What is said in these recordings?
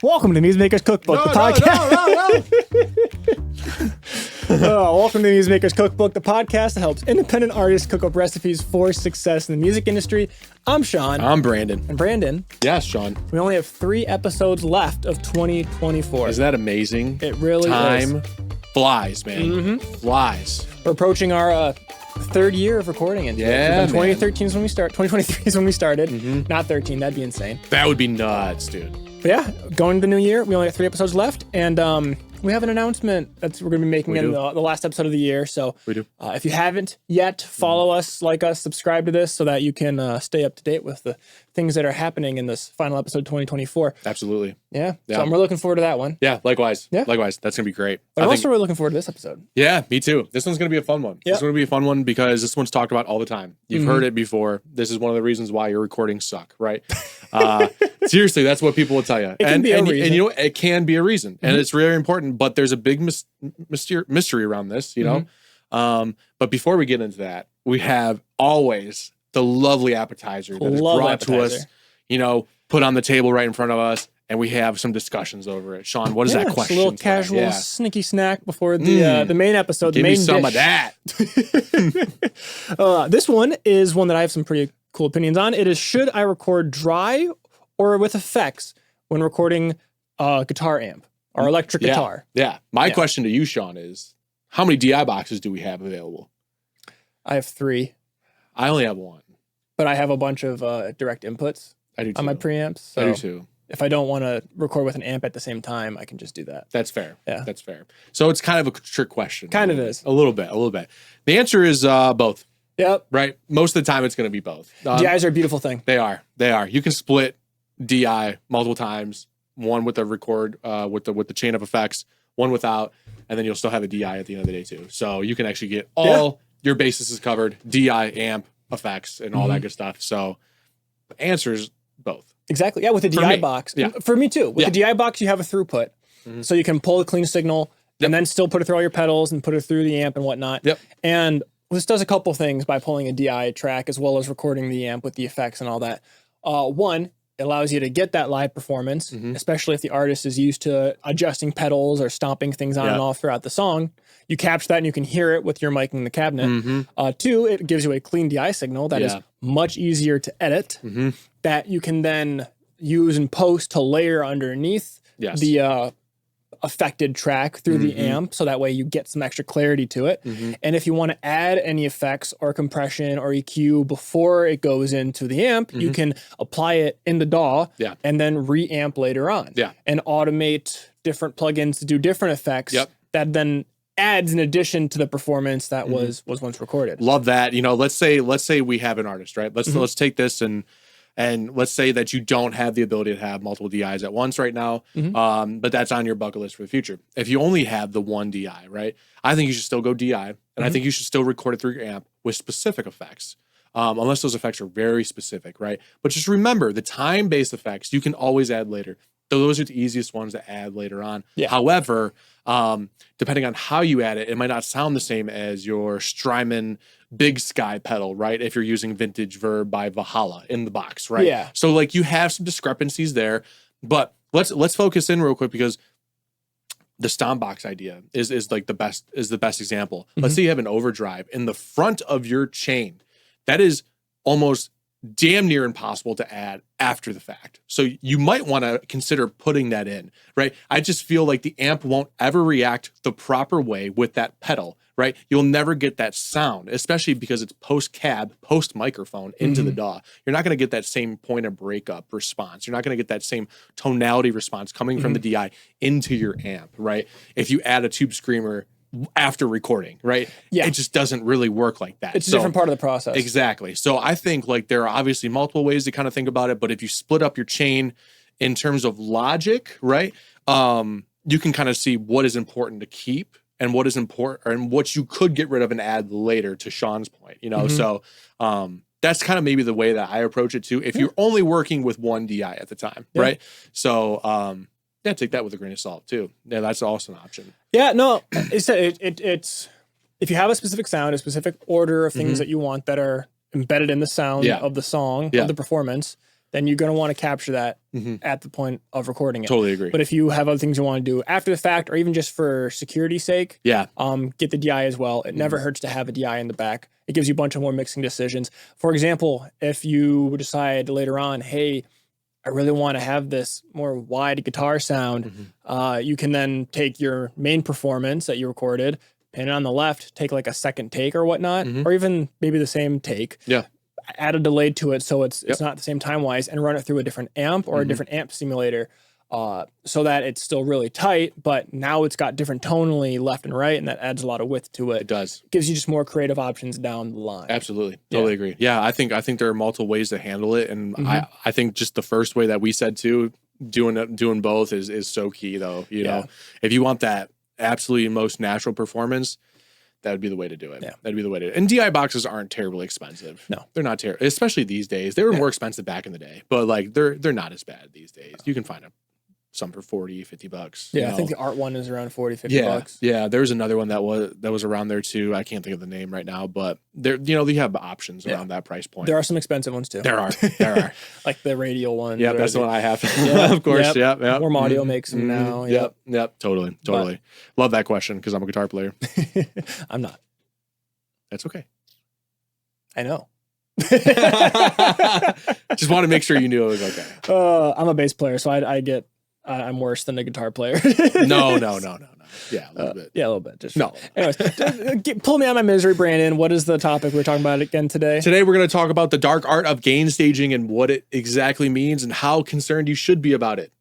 Welcome to Newsmakers Cookbook, the podcast. Welcome to Newsmakers Cookbook, the podcast that helps independent artists cook up recipes for success in the music industry. I'm Sean. I'm Brandon. And Brandon. Yes, Sean. We only have 3 episodes left of 2024. Isn't that amazing? It really is. Time flies, man. Flies. We're approaching our third year of recording into Yeah, it. 2013 is when we start. 2023 is when we started. Not 13. That'd be insane. That would be nuts, dude. But yeah, going to the new year, we only have 3 episodes left, and we have an announcement that we're going to be making in the last episode of the year. So We do. If you haven't yet, follow us, like us, subscribe to this so that you can stay up to date with the things that are happening in this final episode of 2024. Absolutely. Yeah. Yeah. So we're looking forward to that one. Yeah, likewise. Yeah. Likewise. That's going to be great. But I'm also really looking forward to this episode. Yeah, me too. This one's going to be a fun one. Yeah. This is going to be a fun one because this one's talked about all the time. You've heard it before. This is one of the reasons why your recordings suck, right? Seriously, that's what people will tell you. It can be a reason. And you know, it can be a reason. And it's very important, but there's a big mystery around this, you know? But before we get into that, we have always the lovely appetizer that is brought to us, you know, put on the table right in front of us, and we have some discussions over it. Sean, what is that question? Just a little casual, sneaky snack before the main episode. Give the main me some dish. of that. This one is one that I have some pretty cool opinions on. It is, should I record dry or with effects when recording a guitar amp or electric guitar? Yeah. My question to you, Sean, is how many DI boxes do we have available? I have 3, I only have 1. but I have a bunch of direct inputs I do too. on my preamps. So I do too. if I don't want to record with an amp at the same time, I can just do that. That's fair. Yeah. That's fair. So it's kind of a trick question. Kind of is. A little bit. The answer is both, Yep. right? Most of the time it's going to be both. DIs are a beautiful thing. They are. You can split DI multiple times, one with the record, with the chain of effects, one without, and then you'll still have a DI at the end of the day too. So you can actually get all your bases is covered, DI, amp, effects, and all that good stuff. So the answer is both. Exactly. Yeah, with the DI box. Yeah. For me too. With the DI box, you have a throughput. So you can pull a clean signal and then still put it through all your pedals and put it through the amp and whatnot. Yep. And this does a couple things by pulling a DI track as well as recording the amp with the effects and all that. One, it allows you to get that live performance, especially if the artist is used to adjusting pedals or stomping things on and off throughout the song. You capture that and you can hear it with your mic in the cabinet. 2, it gives you a clean DI signal that is much easier to edit, that you can then use in post to layer underneath the affected track through the amp, so that way you get some extra clarity to it. And if you want to add any effects or compression or EQ before it goes into the amp, you can apply it in the DAW and then reamp later on and automate different plugins to do different effects that then adds in addition to the performance that was once recorded. Love that. You know, let's say we have an artist, right? Let's take this and let's say that you don't have the ability to have multiple DIs at once right now, but that's on your bucket list for the future. If you only have the one DI, right, I think you should still go DI, and I think you should still record it through your amp with specific effects, unless those effects are very specific, right? But just remember, the time-based effects you can always add later. Those are the easiest ones to add later on. However, depending on how you add it, it might not sound the same as your Strymon Big Sky pedal, right? If you're using Vintage Verb by Valhalla in the box, right? Yeah. So like you have some discrepancies there, but let's focus in real quick because the stomp box idea is like the best example. Let's say you have an overdrive in the front of your chain. That is almost damn near impossible to add after the fact. So you might want to consider putting that in, right? I just feel like the amp won't ever react the proper way with that pedal, right? You'll never get that sound, especially because it's post-cab, post-microphone into the DAW. You're not going to get that same point of breakup response. You're not going to get that same tonality response coming from the DI into your amp, right? If you add a tube screamer after recording, right? Yeah. It just doesn't really work like that. It's a different part of the process. Exactly. So I think like there are obviously multiple ways to kind of think about it, but if you split up your chain in terms of logic, right? You can kind of see what is important to keep and what is important and what you could get rid of and add later, to Sean's point, you know? So that's kind of maybe the way that I approach it too. If you're only working with one DI at the time, right? So yeah, take that with a grain of salt too. Yeah, that's also an option. Yeah, no, it's if you have a specific sound, a specific order of things that you want that are embedded in the sound of the song, of the performance, then you're going to want to capture that at the point of recording it. Totally agree. But if you have other things you want to do after the fact, or even just for security's sake, get the DI as well. It never hurts to have a DI in the back. It gives you a bunch of more mixing decisions. For example, if you decide later on, hey, I really want to have this more wide guitar sound, you can then take your main performance that you recorded, pin it on the left, take like a second take or whatnot, or even maybe the same take. Yeah. Add a delay to it so it's not the same time-wise, and run it through a different amp or a different amp simulator so that it's still really tight, but now it's got different tonally left and right, and that adds a lot of width to it. It does. Gives you just more creative options down the line. Absolutely. Totally agree. Yeah, I think there are multiple ways to handle it, and I think just the first way that we said too, doing both is so key though. You know, if you want that absolutely most natural performance, that would be the way to do it. Yeah. That'd be the way to do it. And DI boxes aren't terribly expensive. No, they're not terrible, especially these days. They were more expensive back in the day, but like they're not as bad these days. You can find some for $40-$50. Yeah, I think the art one is around $40-$50. Yeah, there's another one that was around there too. I can't think of the name right now, but they have options around that price point. There are some expensive ones too. There are. Like the radial one. Yeah, that's the one I have. Of course. Yep. Warm Audio makes them now. Yep. Totally. Love that question because I'm a guitar player. I'm not. That's okay. I know. Just want to make sure you knew it was okay. I'm a bass player, so I'm worse than a guitar player. No. Yeah, a little bit. Yeah, a little bit. Just no. Anyways, pull me out of my misery, Brandon. What is the topic we're talking about again today? Today we're going to talk about the dark art of gain staging and what it exactly means and how concerned you should be about it.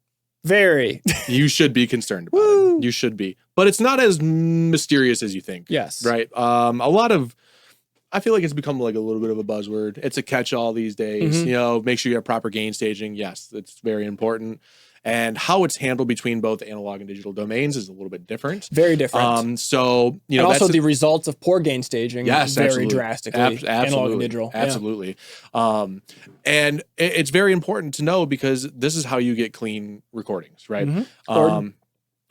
Very. You should be concerned about it. You should be. But it's not as mysterious as you think. Yes. Right? I feel like it's become like a little bit of a buzzword. It's a catch-all these days. You know, make sure you have proper gain staging. Yes, it's very important. And how it's handled between both analog and digital domains is a little bit different. Very different. So, you know, and also the results of poor gain staging vary absolutely. drastically. Analog and digital. Absolutely. And it's very important to know because this is how you get clean recordings, right?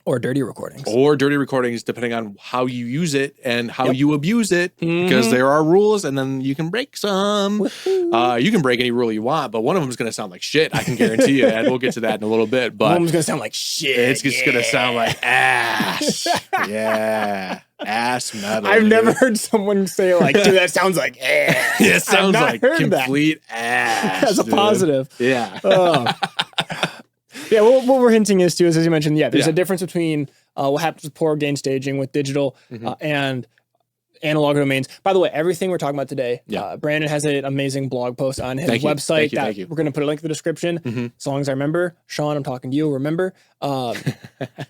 Or dirty recordings. Or dirty recordings, depending on how you use it and how you abuse it, because there are rules and then you can break some. You can break any rule you want, but one of them is going to sound like shit, I can guarantee you. And we'll get to that in a little bit. But one of them's going to sound like shit. It's just going to sound like ass. Ass metal. I've never heard someone say like, dude, that sounds like ass. It sounds like complete ass. That's a positive. Yeah. Yeah, what we're hinting is too, is as you mentioned, there's a difference between what happens with poor gain staging with digital and analog domains. By the way, everything we're talking about today, Brandon has an amazing blog post on his website that we're going to put a link in the description. As long as I remember. Sean, I'm talking to you, remember? And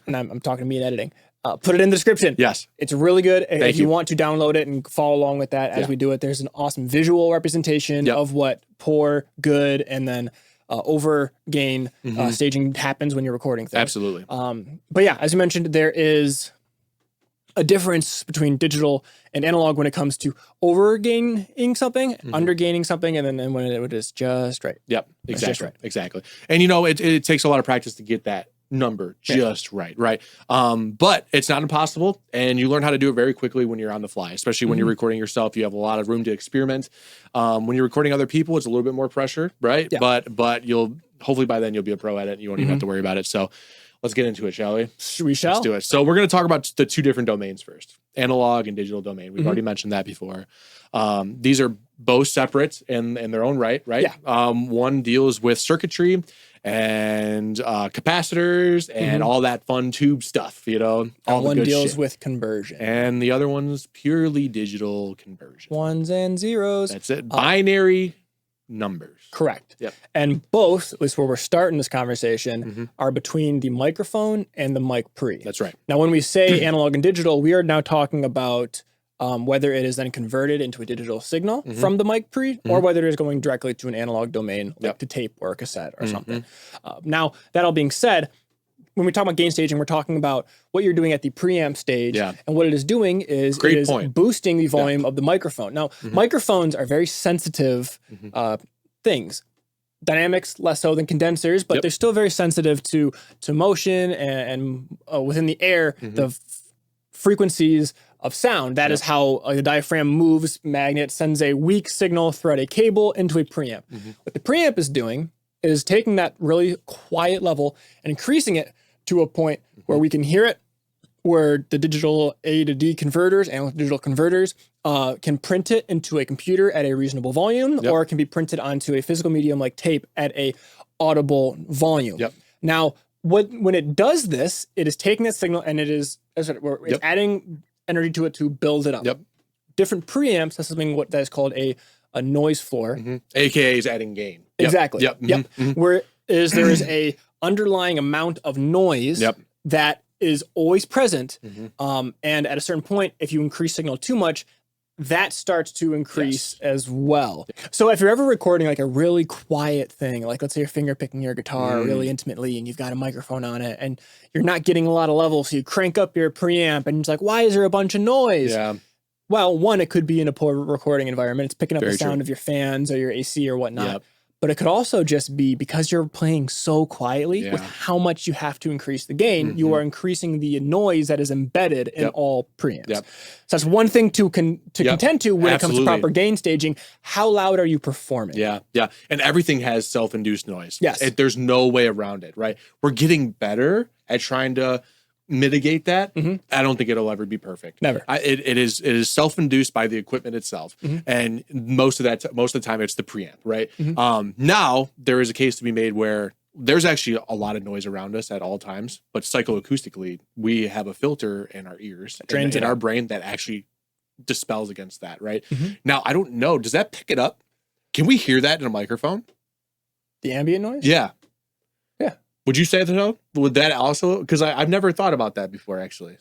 I'm talking to me in editing. Put it in the description. Yes. It's really good. If you want to download it and follow along with that as we do it, there's an awesome visual representation of what poor, good, and then over gain staging happens when you're recording things. Absolutely. But yeah, as you mentioned, there is a difference between digital and analog when it comes to over gaining something, under gaining something, and then when it is just right. Yep, exactly. Exactly. And you know, it takes a lot of practice to get that number just right. But it's not impossible, and you learn how to do it very quickly when you're on the fly, especially when you're recording yourself. You have a lot of room to experiment. When you're recording other people, it's a little bit more pressure, right? Yeah. But you'll hopefully by then you'll be a pro at it and you won't even have to worry about it. So let's get into it, shall we? We shall. Let's do it. So we're going to talk about the two different domains first, analog and digital domain. We've already mentioned that before. These are both separate in their own right? Yeah. One deals with circuitry and capacitors and all that fun tube stuff, you know. All one the good deals shit. with conversion. And the other one's purely digital conversion. Ones and zeros. That's it. Binary numbers. Correct. Yep. And both, at least where we're starting this conversation, are between the microphone and the mic pre. That's right. Now, when we say analog and digital, we are now talking about whether it is then converted into a digital signal from the mic pre, or whether it is going directly to an analog domain, like to tape or a cassette or something. Now, that all being said, when we talk about gain staging, we're talking about what you're doing at the preamp stage. And what it is doing is boosting the volume of the microphone. Now, microphones are very sensitive things. Dynamics less so than condensers, but they're still very sensitive to motion and within the air, the frequencies of sound. That is how the diaphragm moves. Magnet sends a weak signal throughout a cable into a preamp. What the preamp is doing is taking that really quiet level and increasing it to a point where we can hear it, where the digital A to D converters, analog to digital converters, can print it into a computer at a reasonable volume, or it can be printed onto a physical medium like tape at a audible volume. Now, when it does this, it is taking that signal and it's adding energy to it to build it up. Different preamps have something that is called a noise floor. AKA is adding gain. Exactly. Whereas there is a underlying amount of noise that is always present. And at a certain point, if you increase signal too much, that starts to increase as well. So if you're ever recording like a really quiet thing, like let's say you're finger picking your guitar really intimately and you've got a microphone on it and you're not getting a lot of level, so you crank up your preamp and it's like, why is there a bunch of noise? Well, one, it could be in a poor recording environment. It's picking up the sound of your fans or your AC or whatnot. But it could also just be because you're playing so quietly with how much you have to increase the gain, you are increasing the noise that is embedded in all preamps. So that's one thing to contend to when it comes to proper gain staging. How loud are you performing? And everything has self-induced noise. There's no way around it, right? We're getting better at trying to mitigate that. I don't think it'll ever be perfect. Never. It is self-induced by the equipment itself, and most of the time it's the preamp, right? Now there is a case to be made where there's actually a lot of noise around us at all times, but psychoacoustically we have a filter in our ears, in our brain that actually dispels against that, right? Now I don't know, does that pick it up? Can we hear that in a microphone? The ambient noise? Yeah. Would you say so? Would that also? Because I've never thought about that before, actually.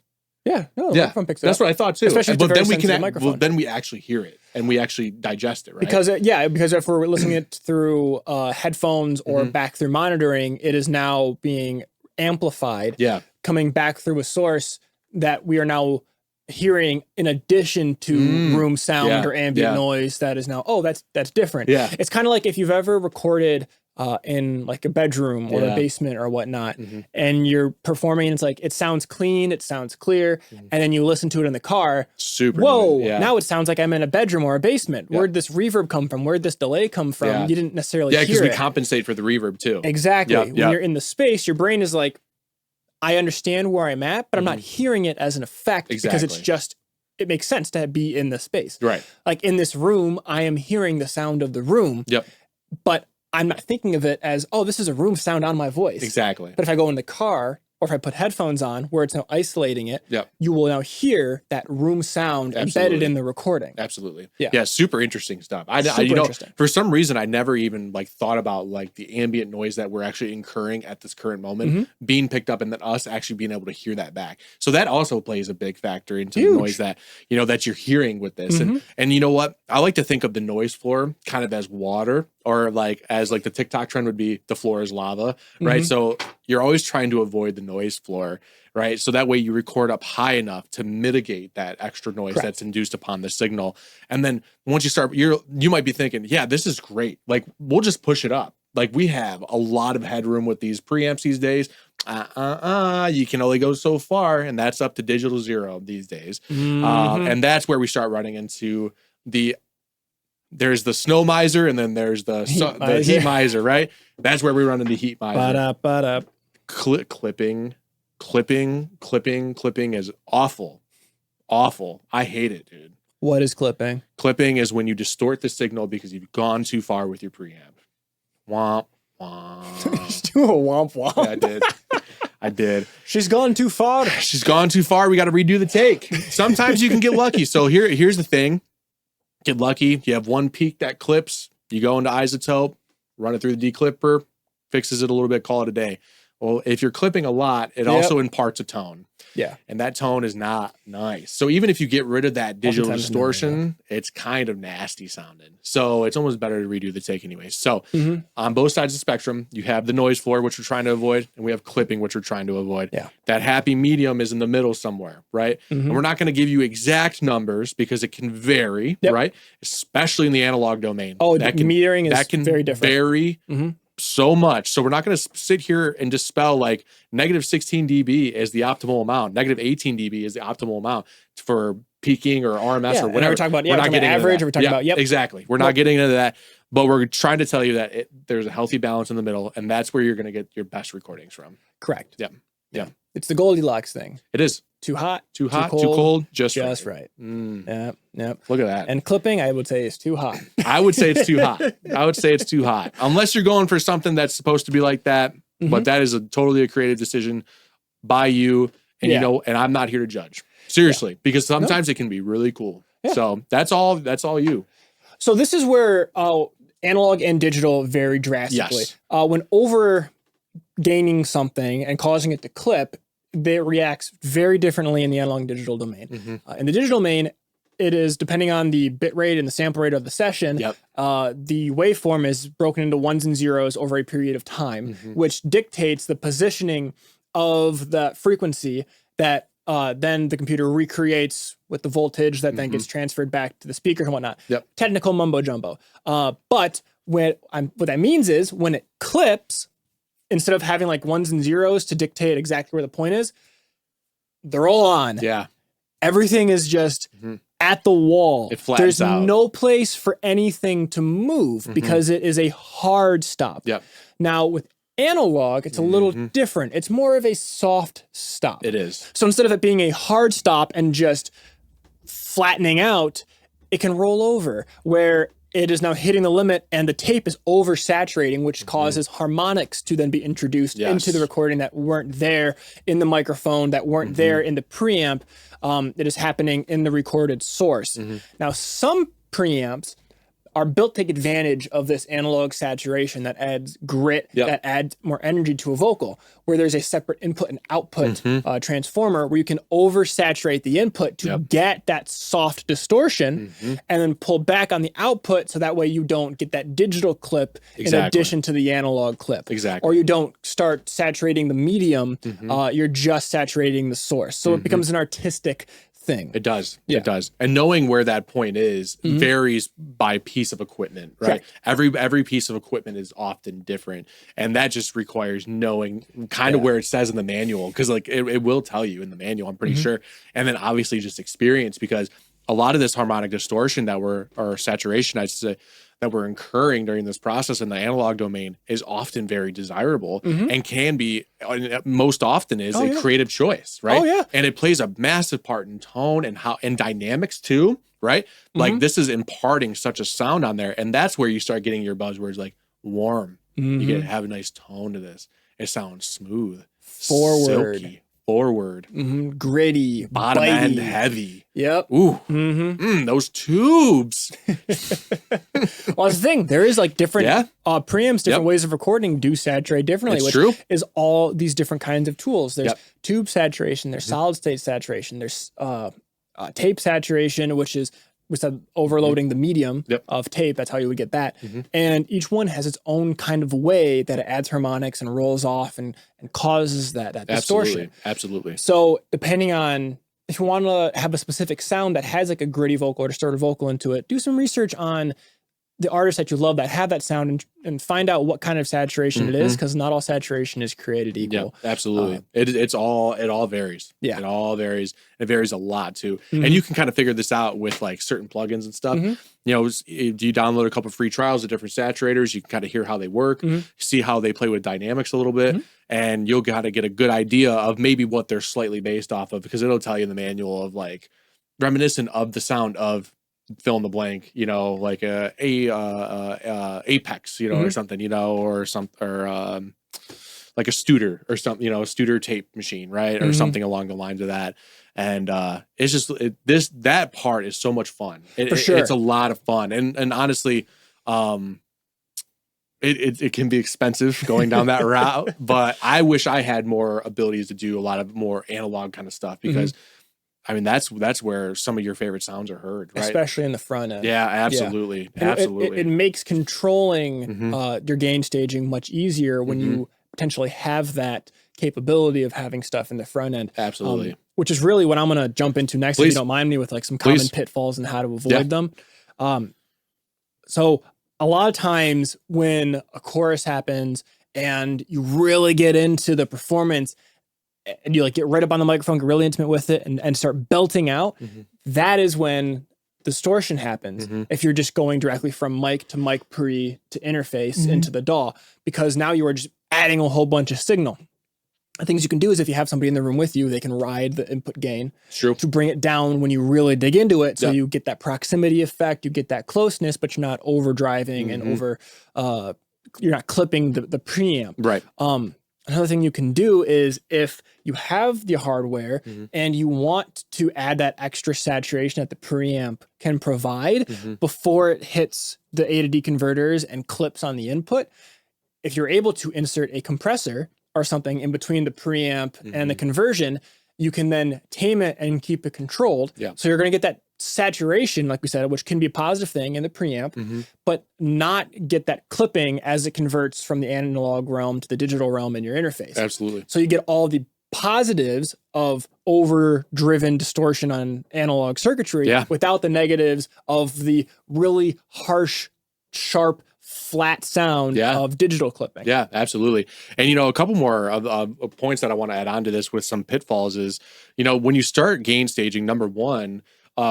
No, the microphone picks it That's up. what I thought too. Especially but then we can, microphone. then we actually hear it and we actually digest it, right? Because if we're listening it through headphones or back through monitoring, it is now being amplified. Coming back through a source that we are now hearing in addition to room sound or ambient noise. That is now that's different. It's kind of like if you've ever recorded in like a bedroom or a basement or whatnot, and you're performing and it's like, it sounds clean, it sounds clear, and then you listen to it in the car, now it sounds like I'm in a bedroom or a basement. Where'd this reverb come from? Where'd this delay come from? You didn't necessarily hear it. because we compensate for the reverb too. Exactly. When you're in the space, your brain is like, I understand where I'm at, but I'm not hearing it as an effect because it's just, it makes sense to be in the space. Like in this room, I am hearing the sound of the room, but I'm not thinking of it as, oh, this is a room sound on my voice. Exactly. But if I go in the car or if I put headphones on where it's now isolating it, you will now hear that room sound embedded in the recording. Yeah, super interesting stuff. Interesting. For some reason, I never even like thought about like the ambient noise that we're actually incurring at this current moment being picked up and then us actually being able to hear that back. So that also plays a big factor into the noise that, that you're hearing with this. And you know what? I like to think of the noise floor kind of as water, or like as like the TikTok trend would be the floor is lava, right? So you're always trying to avoid the noise floor, right? So that way you record up high enough to mitigate that extra noise that's induced upon the signal. And then once you start, you might be thinking, yeah, this is great. Like we'll just push it up. Like we have a lot of headroom with these preamps these days. You can only go so far, and that's up to digital 0 these days. And that's where we start running into there's the snow miser and then there's the heat miser, right? That's where we run into heat miser. Clipping is awful. I hate it, dude. What is clipping? Clipping is when you distort the signal because you've gone too far with your preamp. Womp, womp. Just do a womp womp. Yeah, I did. She's gone too far. She's gone too far. We got to redo the take. Sometimes you can get lucky. So here's the thing. Get lucky. You have one peak that clips. You go into isotope, run it through the declipper, fixes it a little bit, call it a day. Well, if you're clipping a lot, it also imparts a tone. And that tone is not nice. So even if you get rid of that digital distortion, it's kind of nasty sounding. So it's almost better to redo the take anyway. So on both sides of the spectrum, you have the noise floor, which we're trying to avoid, and we have clipping, which we're trying to avoid. That happy medium is in the middle somewhere, right? And we're not going to give you exact numbers because it can vary, right? Especially in the analog domain. Metering is very different. Vary so much. So we're not going to sit here and just spell like negative 16 dB is the optimal amount. Negative 18 dB is the optimal amount for peaking or RMS or whatever. We're talking about, we're not getting average. We're talking about, exactly. We're not getting into that. But we're trying to tell you that there's a healthy balance in the middle, and that's where you're going to get your best recordings from. Correct. Yeah. It's the Goldilocks thing. It is. Too hot, too cold, just right. Mm. Yeah. Look at that. And clipping, I would say, is too hot. I would say it's too hot. Unless you're going for something that's supposed to be like that, but that is totally a creative decision by you. And and I'm not here to judge. Seriously, because sometimes it can be really cool. Yeah. So that's all you. So this is where analog and digital vary drastically. Yes. When over gaining something and causing it to clip, it reacts very differently in the analog and digital domain. In the digital domain, it is depending on the bit rate and the sample rate of the session. The waveform is broken into ones and zeros over a period of time, which dictates the positioning of the frequency that then the computer recreates with the voltage that then gets transferred back to the speakers and whatnot. Technical mumbo jumbo. But what that means is when it clips, instead of having like ones and zeros to dictate exactly where the point is, they're all on. Yeah. Everything is just at the wall. It flattens There's out. no place for anything to move because it is a hard stop. Now with analog, it's a little different. It's more of a soft stop. It is. So instead of it being a hard stop and just flattening out, it can roll over where it is now hitting the limit and the tape is oversaturating, which causes harmonics to then be introduced into the recording that weren't there in the microphone, that weren't there in the preamp. It is happening in the recorded source. Now, some preamps are built to take advantage of this analog saturation that adds grit, that adds more energy to a vocal, where there's a separate input and output transformer where you can oversaturate the input to get that soft distortion and then pull back on the output so that way you don't get that digital clip in addition to the analog clip. Or you don't start saturating the medium, you're just saturating the source. So it becomes an artistic thing. It does. It does. And knowing where that point is varies by piece of equipment, right? Every piece of equipment is often different. And that just requires knowing kind of where it says in the manual. Because like it will tell you in the manual, I'm pretty sure. And then obviously just experience, because a lot of this harmonic distortion or saturation, I should say, that we're incurring during this process in the analog domain is often very desirable and can be, most often is a creative choice, right? And it plays a massive part in tone and dynamics too, right? Like this is imparting such a sound on there, and that's where you start getting your buzzwords like warm. You get to have a nice tone to this. It sounds smooth, silky, forward, gritty, bottom bitey. end heavy. Ooh, those tubes. Well, that's the thing. There is like different preamps, different ways of recording do saturate differently, which is all these different kinds of tools. There's tube saturation, there's solid state saturation, there's tape saturation, which is overloading the medium of tape. That's how you would get that. And each one has its own kind of way that it adds harmonics and rolls off and causes that distortion. Absolutely. So depending on if you want to have a specific sound that has like a gritty vocal or distorted vocal into it, do some research on the artists that you love that have that sound and find out what kind of saturation it is, because not all saturation is created equal. Absolutely. It all varies. It all varies. It varies a lot too. And you can kind of figure this out with like certain plugins and stuff. You know, do you download a couple free trials of different saturators, you can kind of hear how they work, see how they play with dynamics a little bit, and you'll got to get a good idea of maybe what they're slightly based off of, because it'll tell you in the manual of like reminiscent of the sound of fill in the blank, you know, like Apex, you know, or something, you know, or like a Studer or something, you know, a Studer tape machine, right, or something along the lines of that. And it's just that part is so much fun. For sure, it's a lot of fun, and honestly, it can be expensive going down that route. But I wish I had more abilities to do a lot of more analog kind of stuff, because. I mean, that's where some of your favorite sounds are heard, right? Especially in the front end. Yeah, absolutely. Yeah. Absolutely. It makes controlling your gain staging much easier when you potentially have that capability of having stuff in the front end. Absolutely. Which is really what I'm going to jump into next, Please. if you don't mind me, with like some common pitfalls and how to avoid them. So a lot of times when a chorus happens and you really get into the performance, and you like get right up on the microphone, get really intimate with it, and start belting out, that is when distortion happens if you're just going directly from mic to mic pre to interface into the DAW, because now you are just adding a whole bunch of signal. The things you can do is if you have somebody in the room with you, they can ride the input gain to bring it down when you really dig into it. So you get that proximity effect, you get that closeness, but you're not overdriving and you're not clipping the preamp. Right. Another thing you can do is if you have the hardware and you want to add that extra saturation that the preamp can provide before it hits the A to D converters and clips on the input, if you're able to insert a compressor or something in between the preamp and the conversion, you can then tame it and keep it controlled. So you're going to get that saturation, like we said, which can be a positive thing in the preamp, but not get that clipping as it converts from the analog realm to the digital realm in your interface. Absolutely. So you get all the positives of overdriven distortion on analog circuitry without the negatives of the really harsh, sharp, flat sound of digital clipping. Yeah, absolutely. And, you know, a couple more of points that I want to add on to this with some pitfalls is, you know, when you start gain staging, number one,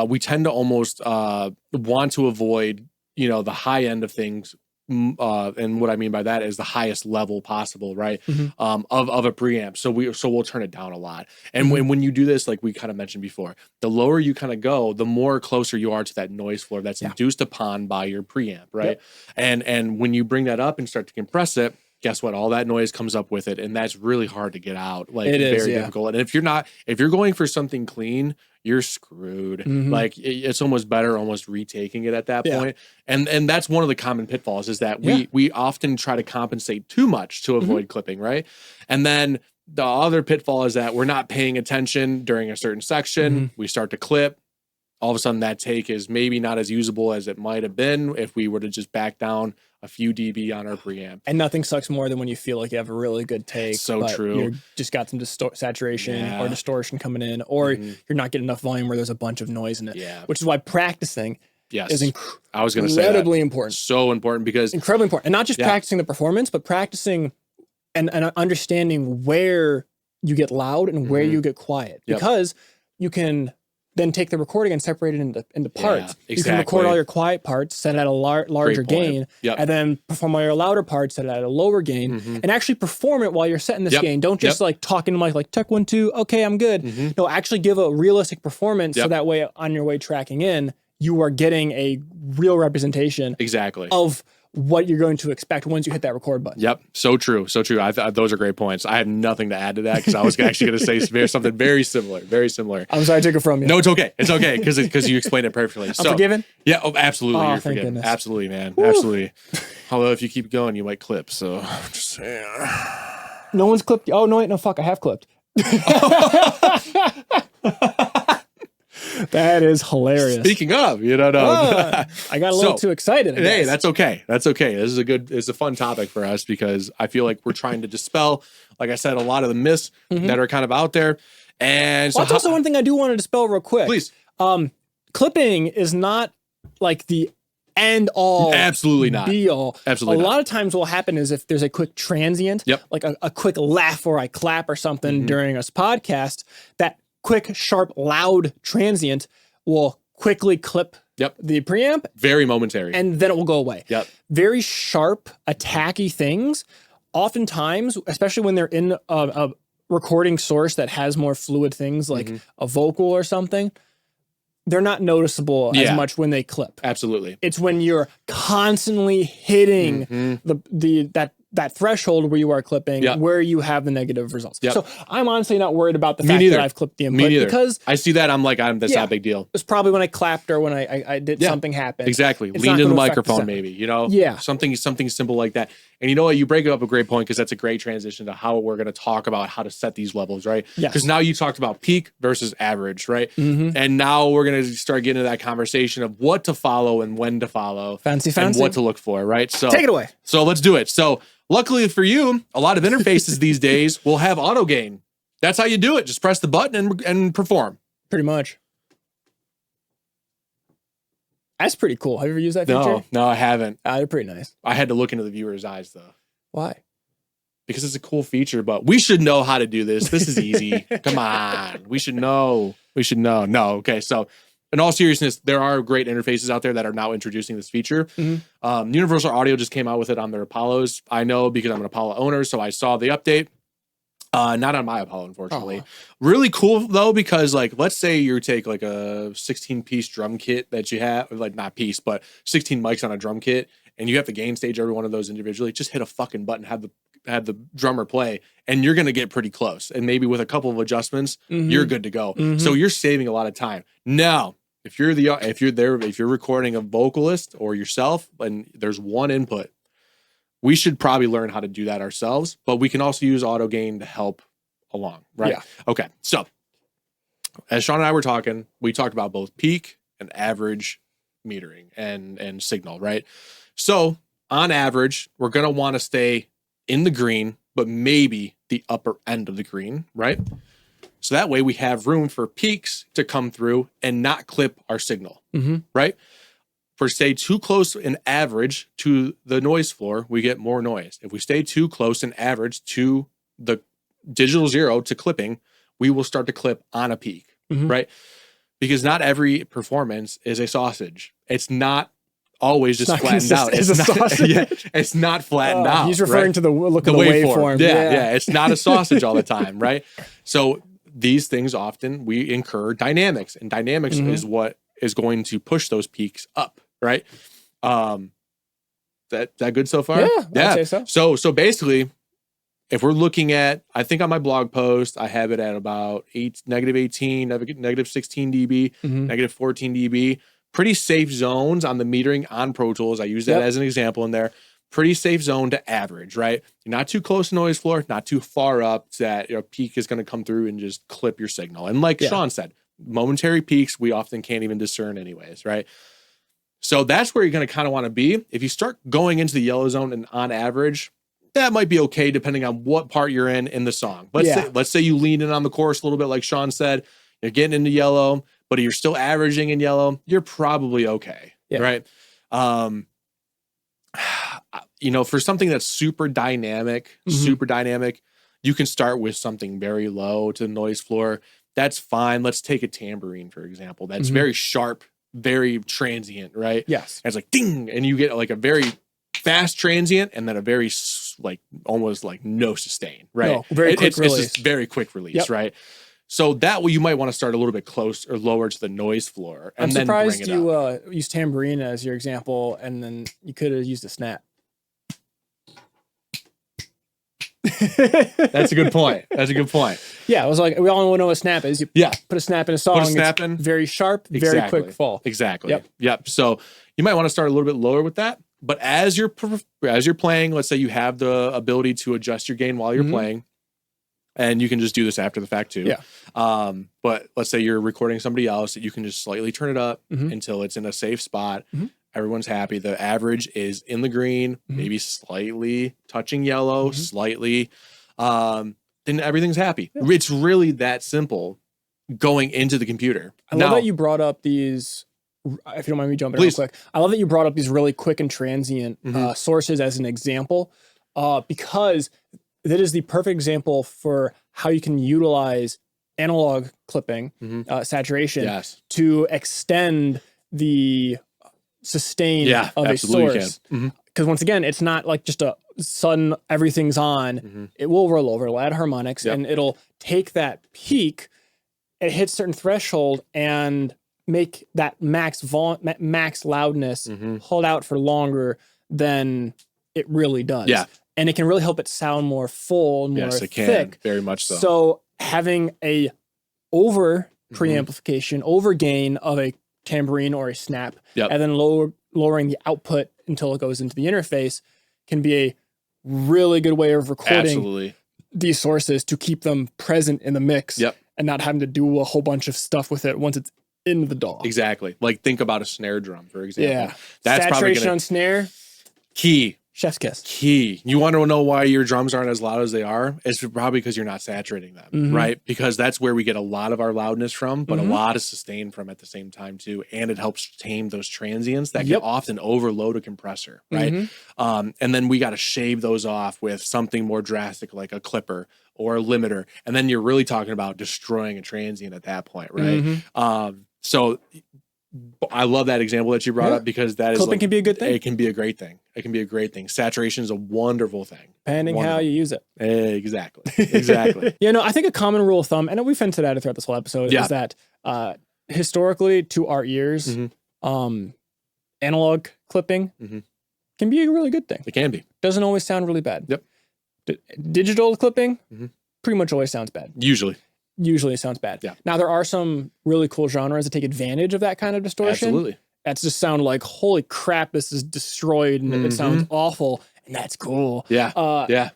we tend to almost want to avoid, you know, the high end of things. And what I mean by that is the highest level possible, right? Of a preamp. So we'll turn it down a lot. And when you do this, like we kind of mentioned before, the lower you kind of go, the more closer you are to that noise floor that's induced upon by your preamp, right? And when you bring that up and start to compress it, guess what? All that noise comes up with it, and that's really hard to get out. Like it is very difficult. And if you're going for something clean, you're screwed. Like it's almost better almost retaking it at that point. And that's one of the common pitfalls is that we often try to compensate too much to avoid clipping, right? And then the other pitfall is that we're not paying attention during a certain section. We start to clip. All of a sudden that take is maybe not as usable as it might have been if we were to just back down a few dB on our preamp. And nothing sucks more than when you feel like you have a really good take. So true. You just got some saturation or distortion coming in, or you're not getting enough volume where there's a bunch of noise in it. Which is why practicing is incredibly important. So important because incredibly important. And not just practicing the performance, but practicing and understanding where you get loud and where you get quiet. Because you can then take the recording and separate it into parts. You can record all your quiet parts, set it at a larger gain, and then perform all your louder parts, set it at a lower gain, and actually perform it while you're setting this gain. Don't just like talk into the mic like, check 1, 2, okay, I'm good. No, actually give a realistic performance so that way on your way tracking in, you are getting a real representation of what you're going to expect once you hit that record button. So true. So true. Those are great points. I have nothing to add to that because I was actually going to say something very similar. I'm sorry I took it from you. No, it's okay. It's okay because you explained it perfectly. I'm forgiven? Yeah, absolutely. Oh, you're forgiven. Goodness. Absolutely, man. Woo. Absolutely. Although if you keep going, you might clip. So I'm just saying. No one's clipped. Oh, no, wait, no, fuck. I have clipped. That is hilarious. Speaking of, I got a little too excited. Hey, that's okay. That's okay. It's a fun topic for us because I feel like we're trying to dispel, like I said, a lot of the myths that are kind of out there. And so that's also one thing I do want to dispel real quick. Please. Clipping is not like the end all. Absolutely not. Be all. Absolutely a not. lot of times what will happen is if there's a quick transient, like a quick laugh or I clap or something during a podcast, that quick, sharp, loud transient will quickly clip the preamp. Very momentary. And then it will go away. Very sharp, attacky things, oftentimes, especially when they're in a recording source that has more fluid things like a vocal or something, they're not noticeable as much when they clip. Absolutely. It's when you're constantly hitting that threshold where you are clipping, where you have the negative results. So I'm honestly not worried about the fact that I've clipped the input because I see that. that's not a big deal. It's probably when I clapped or when I did something happen. Exactly. Lean into the microphone, maybe, something simple like that. And you know what? You break up a great point because that's a great transition to how we're going to talk about how to set these levels, right? Because now you talked about peak versus average, right? And now we're going to start getting into that conversation of what to follow and when to follow. Fancy. And what to look for, right? So take it away. So let's do it. So luckily for you, a lot of interfaces these days will have auto gain. That's how you do it. Just press the button and perform. Pretty much. That's pretty cool. Have you ever used that feature? No, I haven't. They're pretty nice. I had to look into the viewer's eyes, though. Why? Because it's a cool feature, but we should know how to do this. This is easy. Come on. We should know. No. Okay. So in all seriousness, there are great interfaces out there that are now introducing this feature. Universal Audio just came out with it on their Apollos. I know because I'm an Apollo owner, so I saw the update. Not on my Apollo, unfortunately. Really cool though, because like, let's say you take like a 16-piece drum kit that you have, like not piece, but 16 mics on a drum kit, and you have to gain stage every one of those individually. Just hit a fucking button, have the drummer play, and you're gonna get pretty close. And maybe with a couple of adjustments, you're good to go. So you're saving a lot of time. Now, if you're recording a vocalist or yourself, and there's one input, we should probably learn how to do that ourselves, but we can also use auto gain to help along, right? Yeah. Okay. So as Sean and I were talking, we talked about both peak and average metering and signal, right? So on average, we're going to want to stay in the green, but maybe the upper end of the green, right? So that way we have room for peaks to come through and not clip our signal, right? If we stay too close in average to the noise floor, we get more noise. If we stay too close in average to the digital zero to clipping, we will start to clip on a peak, right? Because not every performance is a sausage. It's not always just flattened out. It's not, sausage. Yeah, it's not flattened out. He's referring to the look of the waveform. Yeah, it's not a sausage all the time, right? So these things often we incur dynamics, and dynamics is what is going to push those peaks up. Right. That good so far? Yeah. I'd say so. So basically, if we're looking at, I think on my blog post, I have it at about negative 18, negative 16 dB, negative 14 dB, pretty safe zones on the metering on Pro Tools. I use that as an example in there. Pretty safe zone to average, right? You're not too close to noise floor, not too far up that your peak is going to come through and just clip your signal. And like Sean said, momentary peaks, we often can't even discern anyways, right? So that's where you're going to kind of want to be. If you start going into the yellow zone and on average, that might be okay depending on what part you're in the song. Let's say you lean in on the chorus a little bit, like Sean said, you're getting into yellow, but you're still averaging in yellow, you're probably okay, right? For something that's super dynamic, you can start with something very low to the noise floor. That's fine. Let's take a tambourine, for example. That's very sharp, very transient, right? Yes. And it's like ding, and you get like a very fast transient and then a very like almost like no sustain, right? No, very quick release. It's just very quick release, right? So that way you might want to start a little bit close or lower to the noise floor, and then bring it up. I'm surprised you used tambourine as your example, and then you could have used a snap. That's a good point. Yeah, it was like we all know what a snap is. You put a snap in a song. It's very sharp, very quick fall. Exactly. Yep. So you might want to start a little bit lower with that. But as you're playing, let's say you have the ability to adjust your gain while you're playing, and you can just do this after the fact too. Yeah. But let's say you're recording somebody else, that you can just slightly turn it up until it's in a safe spot. Everyone's happy. The average is in the green, maybe slightly touching yellow, slightly. Then everything's happy. Yeah. It's really that simple going into the computer. I love that you brought up these, if you don't mind me jumping in real quick. I love that you brought up these really quick and transient sources as an example, because that is the perfect example for how you can utilize analog clipping, saturation, to extend the sustain of a source. Because once again, it's not like just a sudden everything's on. It will roll over, it'll add harmonics, and it'll take that peak, it hits certain threshold, and make that max loudness hold out for longer than it really does. Yeah. And it can really help it sound more full, more thick. Can. Very much so. So having a over preamplification, over gain of a tambourine or a snap, and then lowering the output until it goes into the interface can be a really good way of recording these sources to keep them present in the mix and not having to do a whole bunch of stuff with it once it's in the DAW. Exactly. Like think about a snare drum, for example. Yeah. That's saturation on snare. Key. Chef's kiss. Key. You want to know why your drums aren't as loud as they are? It's probably because you're not saturating them, right? Because that's where we get a lot of our loudness from, but a lot of sustain from at the same time too. And it helps tame those transients that can often overload a compressor, right? And then we got to shave those off with something more drastic like a clipper or a limiter. And then you're really talking about destroying a transient at that point, right? So I love that example that you brought up because that is clipping can be a good thing. It can be a great thing. It can be a great thing. Saturation is a wonderful thing. Depending how you use it. Exactly. Exactly. I think a common rule of thumb, and we've hinted at it throughout this whole episode, is that historically to our ears, analog clipping can be a really good thing. It can be. Doesn't always sound really bad. Yep. Digital clipping pretty much always sounds bad. Usually it sounds bad. Yeah. Now there are some really cool genres that take advantage of that kind of distortion. Absolutely. That's just sound like, holy crap, this is destroyed and it sounds awful, and that's cool. Yeah.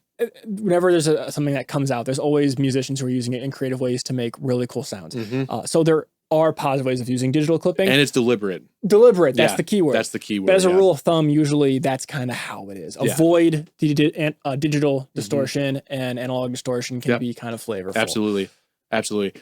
Whenever there's something that comes out, there's always musicians who are using it in creative ways to make really cool sounds. So there are positive ways of using digital clipping. And it's deliberate. That's the key word. That's the key word. But as a rule of thumb, usually that's kind of how it is. Avoid digital distortion, and analog distortion can be kind of flavorful. Absolutely.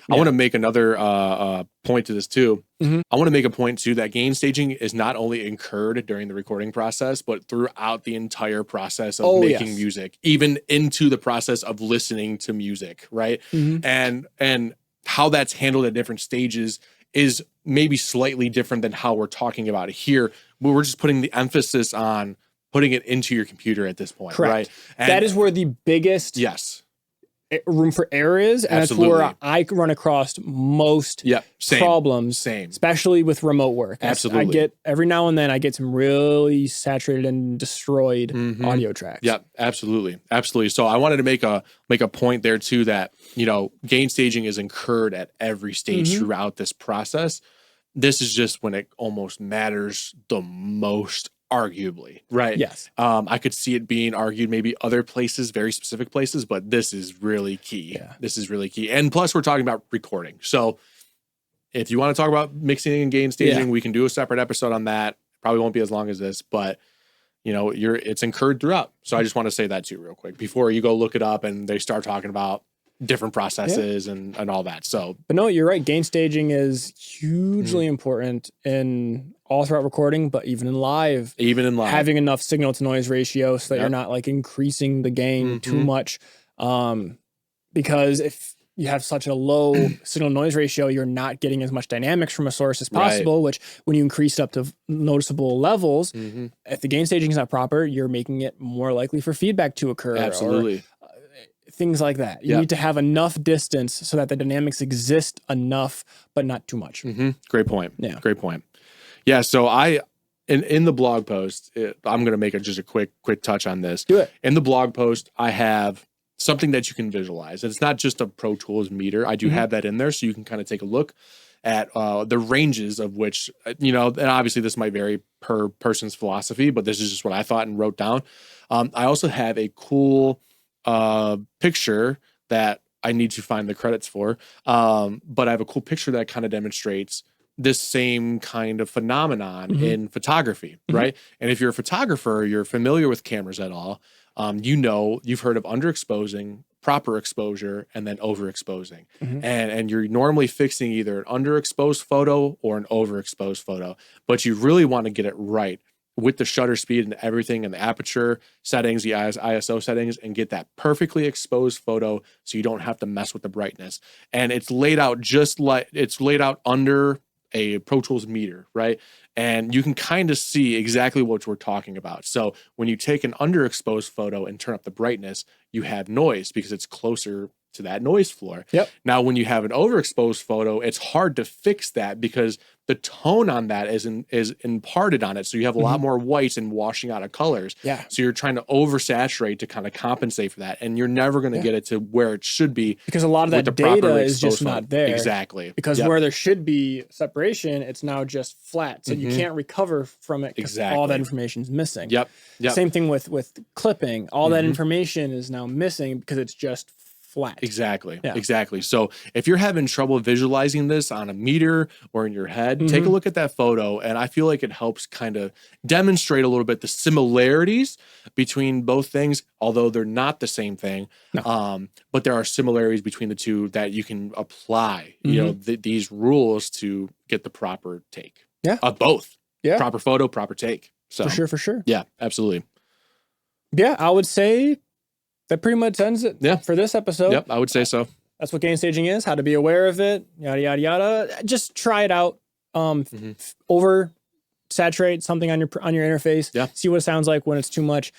I want to make another point to this too. I want to make a point too that gain staging is not only incurred during the recording process, but throughout the entire process of making music, even into the process of listening to music, right? And how that's handled at different stages is maybe slightly different than how we're talking about it here. But we're just putting the emphasis on putting it into your computer at this point, right? And that is where the biggest room for error is, and that's where I run across most problems, especially with remote work. I get every now and then I get some really saturated and destroyed audio tracks. Yeah, absolutely. So I wanted to make a point there too that gain staging is incurred at every stage throughout this process. This is just when it almost matters the most. Arguably, right? Yes. I could see it being argued maybe other places, very specific places, but this is really key. This is really key. And plus we're talking about recording. So if you want to talk about mixing and gain staging, we can do a separate episode on that. Probably won't be as long as this, but it's incurred throughout. So I just want to say that too real quick before you go look it up and they start talking about different processes and all that. So, but no, you're right. Gain staging is hugely important in all throughout recording, but even in live, having enough signal to noise ratio so that you're not like increasing the gain too much. Because if you have such a low signal noise ratio, you're not getting as much dynamics from a source as possible, which when you increase it up to noticeable levels, if the gain staging is not proper, you're making it more likely for feedback to occur. Absolutely. Things like that. You need to have enough distance so that the dynamics exist enough, but not too much. Great point. Yeah. Great point. Yeah. So in the blog post, I'm going to make just a quick touch on this. Do it. In the blog post, I have something that you can visualize. It's not just a Pro Tools meter. I do have that in there so you can kind of take a look at the ranges of which, and obviously this might vary per person's philosophy, but this is just what I thought and wrote down. I also have a cool picture that I need to find the credits for. But I have a cool picture that kind of demonstrates this same kind of phenomenon in photography, right? And if you're a photographer, you're familiar with cameras at all, you've heard of underexposing, proper exposure, and then overexposing. And you're normally fixing either an underexposed photo or an overexposed photo, but you really want to get it right with the shutter speed and everything and the aperture settings, the ISO settings, and get that perfectly exposed photo so you don't have to mess with the brightness. And it's laid out under a Pro Tools meter, right? And you can kind of see exactly what we're talking about. So when you take an underexposed photo and turn up the brightness, you have noise because it's closer to that noise floor. Now, when you have an overexposed photo, it's hard to fix that because the tone on that is imparted on it. So you have a lot more whites and washing out of colors. So you're trying to oversaturate to kind of compensate for that. And you're never going to get it to where it should be. Because a lot of that data is just not there. Exactly. Because where there should be separation, it's now just flat. So you can't recover from it because all that information is missing. Same thing with clipping. All that information is now missing because it's just flat. Exactly. So if you're having trouble visualizing this on a meter or in your head, take a look at that photo. And I feel like it helps kind of demonstrate a little bit the similarities between both things, although they're not the same thing. But there are similarities between the two that you can apply, these rules to get the proper take of both. Proper photo, proper take. So For sure. Yeah, absolutely. Yeah, I would say that pretty much ends it for this episode. Yep, I would say so. That's what gain staging is, how to be aware of it, yada, yada, yada. Just try it out. over saturate something on your interface. Yeah. See what it sounds like when it's too much.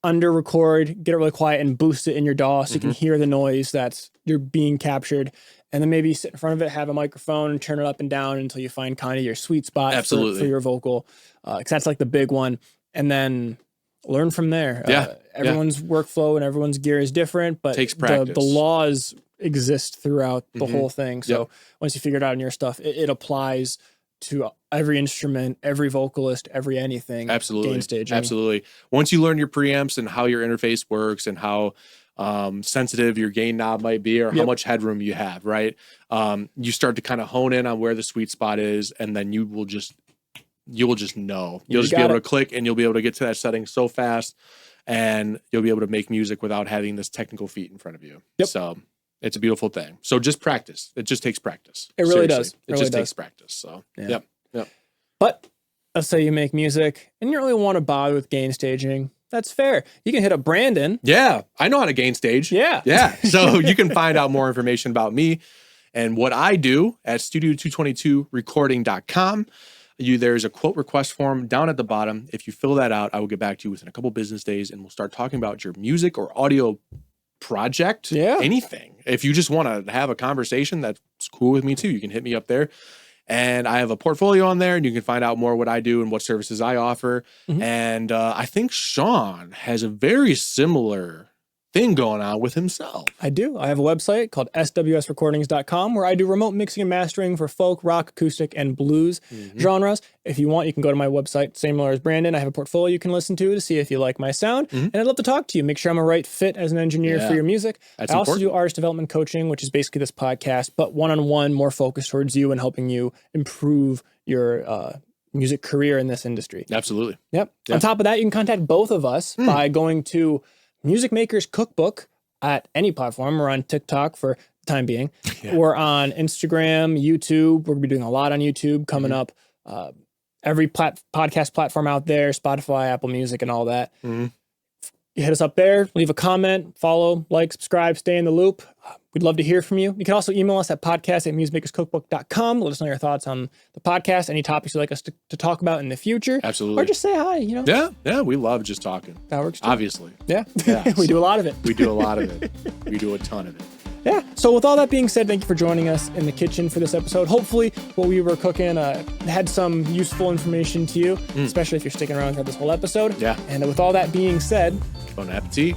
Under record, get it really quiet and boost it in your DAW so you can hear the noise that's you're being captured. And then maybe sit in front of it, have a microphone, and turn it up and down until you find kind of your sweet spot for your vocal. Because that's like the big one. And then learn from there. Everyone's workflow and everyone's gear is different, but takes practice. The laws exist throughout the whole thing. So once you figure it out in your stuff, it applies to every instrument, every vocalist, every anything. Absolutely. Gain staging. Absolutely. Once you learn your preamps and how your interface works and how sensitive your gain knob might be or how much headroom you have, right? You start to kind of hone in on where the sweet spot is, and then you will just know. You'll just be able to click and you'll be able to get to that setting so fast, and you'll be able to make music without having this technical feat in front of you. So it's a beautiful thing. So just practice. It just takes practice. It really does. It just takes practice. So yep. But let's say you make music and you don't really want to bother with gain staging. That's fair. You can hit up Brandon. Yeah, I know how to gain stage. Yeah. So you can find out more information about me and what I do at studio222recording.com. There's a quote request form down at the bottom. If you fill that out, I will get back to you within a couple business days, and we'll start talking about your music or audio project, anything. If you just want to have a conversation, that's cool with me too. You can hit me up there. And I have a portfolio on there, and you can find out more what I do and what services I offer. And I think Sean has a very similar thing going on with himself. I do. I have a website called swsrecordings.com where I do remote mixing and mastering for folk, rock, acoustic, and blues genres. If you want, you can go to my website, similar as Brandon. I have a portfolio you can listen to see if you like my sound. And I'd love to talk to you. Make sure I'm a right fit as an engineer for your music. That's I also important. do artist development coaching, which is basically this podcast, but one-on-one, more focused towards you and helping you improve your music career in this industry. Absolutely. Yep. On top of that, you can contact both of us by going to Newsmakers Cookbook at any platform. We're on TikTok for the time being. We're on Instagram, YouTube. We're going to be doing a lot on YouTube coming up. Every podcast platform out there, Spotify, Apple Music, and all that. You hit us up there, leave a comment, follow, like, subscribe, stay in the loop. We'd love to hear from you. You can also email us at podcast@newsmakerscookbook.com. Let us know your thoughts on the podcast, any topics you'd like us to talk about in the future. Absolutely. Or just say hi, Yeah, we love just talking. That works too. Obviously. Yeah. We do a lot of it. We do a lot of it. We do a ton of it. Yeah. So with all that being said, thank you for joining us in the kitchen for this episode. Hopefully what we were cooking had some useful information to you, especially if you're sticking around throughout this whole episode. Yeah. And with all that being said, Bon appetit.